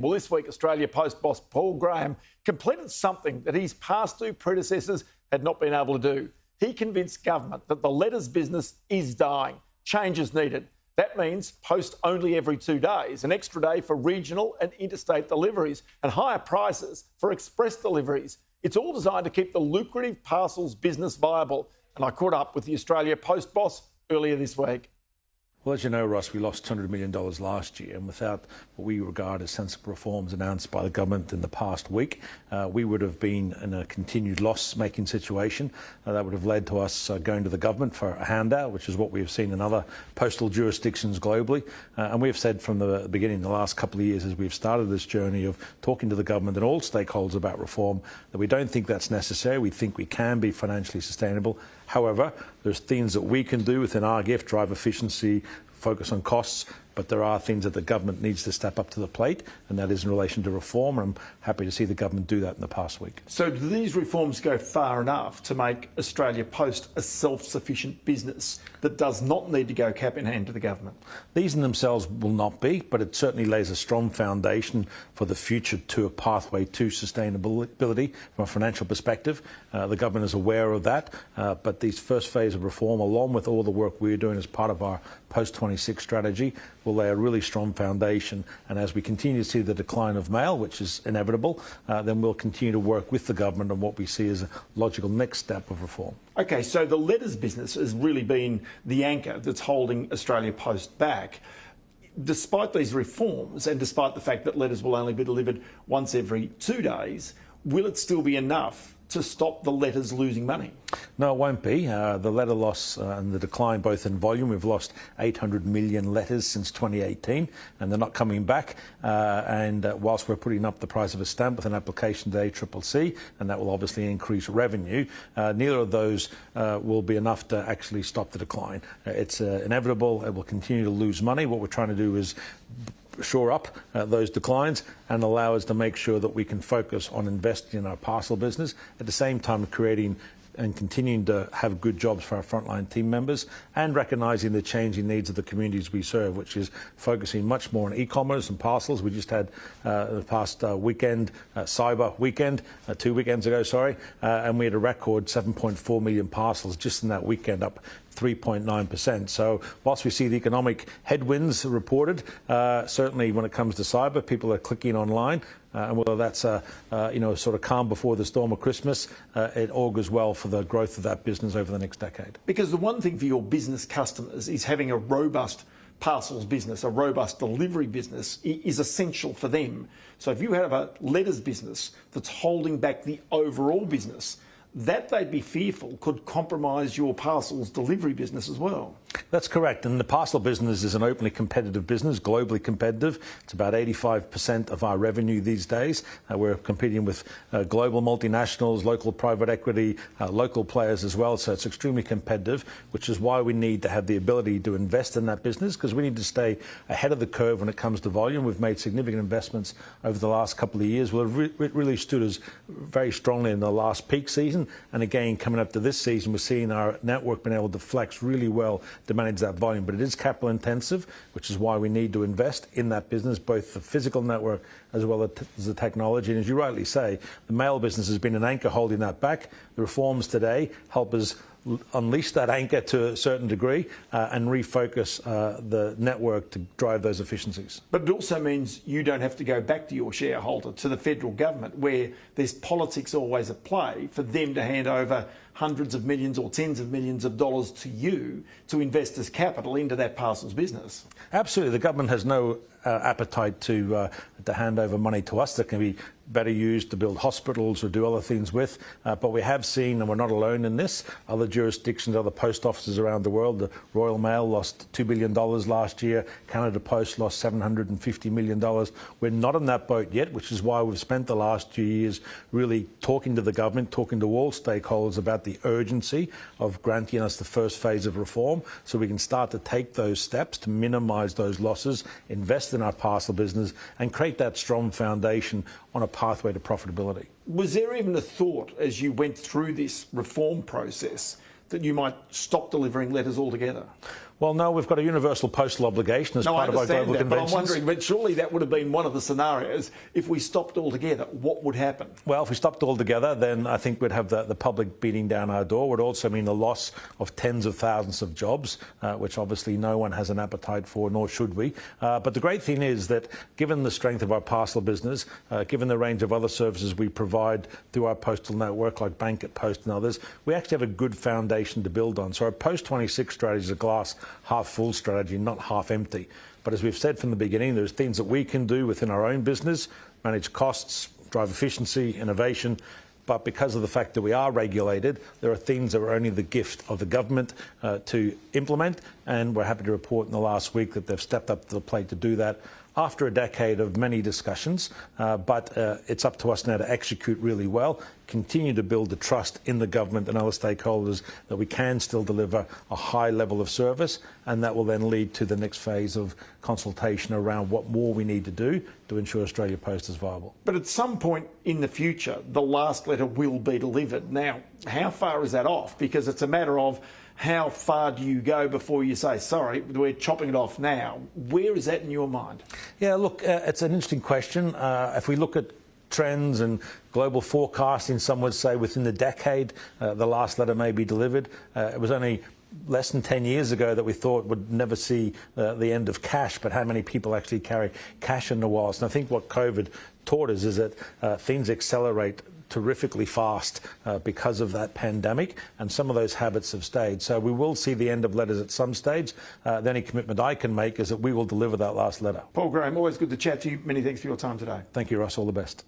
Well, this week, Australia Post boss Paul Graham completed something that his past two predecessors had not been able to do. He convinced government that the letters business is dying. Change is needed. That means post only every 2 days, an extra day for regional and interstate deliveries, and higher prices for express deliveries. It's all designed to keep the lucrative parcels business viable. And I caught up with the Australia Post boss earlier this week. Well, as you know, Ross, we lost $200 million last year, and without what we regard as sensible reforms announced by the government in the past week, we would have been in a continued loss-making situation. That would have led to us going to the government for a handout, which is what we have seen in other postal jurisdictions globally. And we have said from the beginning, the last couple of years, as we've started this journey of talking to the government and all stakeholders about reform, that we don't think that's necessary. We think we can be financially sustainable. However, there's things that we can do within our gift, drive efficiency, focus on costs, but there are things that the government needs to step up to the plate, and that is in relation to reform. And I'm happy to see the government do that in the past week. So do these reforms go far enough to make Australia Post a self-sufficient business that does not need to go cap in hand to the government? These in themselves will not be, but it certainly lays a strong foundation for the future to a pathway to sustainability from a financial perspective. The government is aware of that, but these first phase of reform, along with all the work we're doing as part of our post-26 strategy, will lay a really strong foundation. And as we continue to see the decline of mail, which is inevitable, then we'll continue to work with the government on what we see as a logical next step of reform. OK, so the letters business has really been the anchor that's holding Australia Post back. Despite these reforms and despite the fact that letters will only be delivered once every 2 days, will it still be enough to stop the letters losing money? No, it won't be. The letter loss and the decline both in volume, we've lost 800 million letters since 2018, and they're not coming back. Whilst we're putting up the price of a stamp with an application to ACCC, and that will obviously increase revenue, neither of those will be enough to actually stop the decline. It's inevitable. It will continue to lose money. What we're trying to do is shore up those declines and allow us to make sure that we can focus on investing in our parcel business, at the same time creating and continuing to have good jobs for our frontline team members, and recognising the changing needs of the communities we serve, which is focusing much more on e-commerce and parcels. We just had the past weekend, Cyber Weekend, 2 weekends ago, and we had a record 7.4 million parcels just in that weekend, up 3.9%. So whilst we see the economic headwinds reported, certainly when it comes to cyber, people are clicking online. And whether that's sort of calm before the storm of Christmas, it augurs well for the growth of that business over the next decade. Because the one thing for your business customers is having a robust parcels business, a robust delivery business is essential for them. So if you have a letters business that's holding back the overall business, that they'd be fearful could compromise your parcels delivery business as well. That's correct. And the parcel business is an openly competitive business, globally competitive. It's about 85% of our revenue these days. We're competing with global multinationals, local private equity, local players as well. So it's extremely competitive, which is why we need to have the ability to invest in that business, because we need to stay ahead of the curve when it comes to volume. We've made significant investments over the last couple of years. Well, it really stood us very strongly in the last peak season. And again, coming up to this season, we're seeing our network being able to flex really well to manage that volume. But it is capital intensive, which is why we need to invest in that business, both the physical network as well as the technology. And as you rightly say, the mail business has been an anchor holding that back. The reforms today help us unleash that anchor to a certain degree and refocus the network to drive those efficiencies. But it also means you don't have to go back to your shareholder, to the federal government, where there's politics always at play, for them to hand over hundreds of millions or tens of millions of dollars to you to invest as capital into that parcels business. Absolutely. The government has no appetite to hand over money to us that can be better used to build hospitals or do other things with. But we have seen, and we're not alone in this, other jurisdictions, other post offices around the world. The Royal Mail lost $2 billion last year. Canada Post lost $750 million. We're not in that boat yet, which is why we've spent the last 2 years really talking to the government, talking to all stakeholders about the urgency of granting us the first phase of reform, so we can start to take those steps to minimise those losses, invest in our parcel business and create that strong foundation on a pathway to profitability. Was there even a thought as you went through this reform process that you might stop delivering letters altogether? Well, no, we've got a universal postal obligation as part of our global conventions. But I'm wondering, but surely that would have been one of the scenarios if we stopped altogether. What would happen? Well, if we stopped altogether, then I think we'd have the public beating down our door. It would also mean the loss of tens of thousands of jobs, which obviously no one has an appetite for, nor should we. But the great thing is that given the strength of our parcel business, given the range of other services we provide through our postal network, like Bank at Post and others, we actually have a good foundation to build on. So our post-26 strategy is a glass half full strategy, not half empty. But as we've said from the beginning, there's things that we can do within our own business, manage costs, drive efficiency, innovation. But because of the fact that we are regulated, there are things that are only the gift of the government to implement. And we're happy to report in the last week that they've stepped up to the plate to do that after a decade of many discussions. But it's up to us now to execute really well, continue to build the trust in the government and other stakeholders that we can still deliver a high level of service, and that will then lead to the next phase of consultation around what more we need to do to ensure Australia Post is viable. But at some point in the future, the last letter will be delivered. Now, how far is that off? Because it's a matter of how far do you go before you say, sorry, we're chopping it off now? Where is that in your mind? Yeah, look, it's an interesting question. If we look at trends and global forecasting, some would say within the decade, the last letter may be delivered. It was only less than 10 years ago that we thought would never see the end of cash, but how many people actually carry cash in their wallets? And I think what COVID taught us is that things accelerate terrifically fast because of that pandemic, and some of those habits have stayed. So we will see the end of letters at some stage. The only commitment I can make is that we will deliver that last letter. Paul Graham, always good to chat to you. Many thanks for your time today. Thank you, Russ. All the best.